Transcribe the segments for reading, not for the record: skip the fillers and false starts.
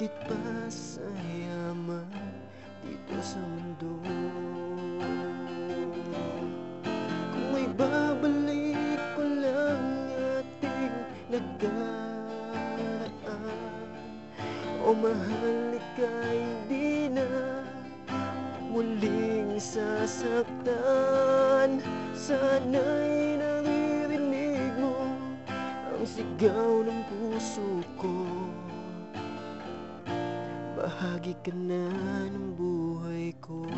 higit pa sa yaman dito sa mundo. Kung may babalik ko lang ating nakaraan, o mahal ika'y di na muling sasaktan. Sana'y naririnig mo ang sigaw ng puso ko. Bahagi ka na ng buhay ko.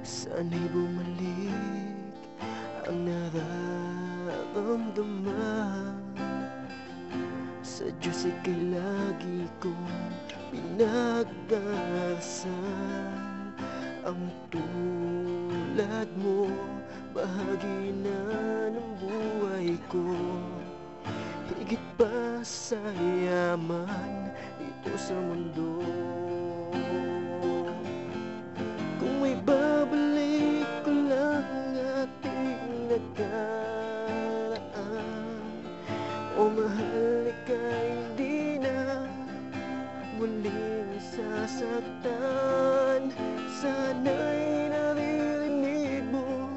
Sana'y bumalik ang nararamdaman. Sa Diyos ika'y lagi kong pinag-darasal. Ang tulad mo, bahagi na ng buhay ko. Higit pa sa yaman dito sa mundo. Kung may babalik ko lang ating nakaraan, o mahal ika'y di na muling sasaktan. Sana'y naririnig mo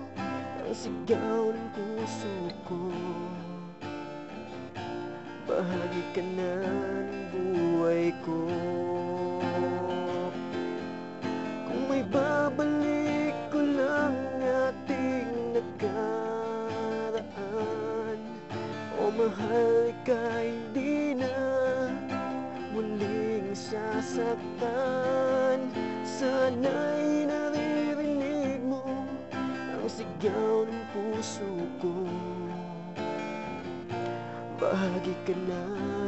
ang sigaw ng puso ko. Bahagi ka na ng buhay ko. Kung may babalik ko lang ating nakaraan, o mahal ika'y di na muling sasaktan. Sana'y naririnig mo ang sigaw ng puso ko. Bahagi ka na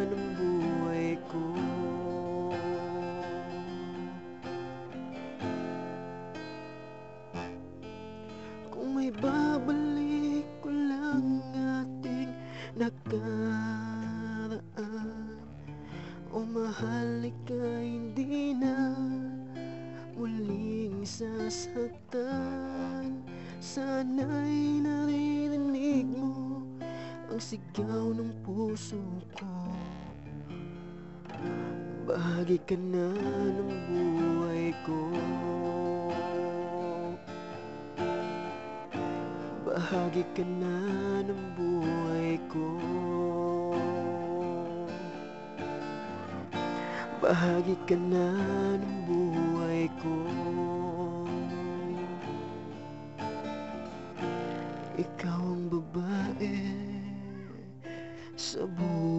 ng buhay ko. Kung may babalik ko lang ating nakaraan, o mahal ika'y hindi na muling sasaktan. Sana'y naririnig mo ang sigaw ng puso ko. Bahagi ka na ng buhay ko. Bahagi ka na ng buhay ko. Bahagi ka na ng buhay ko. Ikaw ang babae sa buhay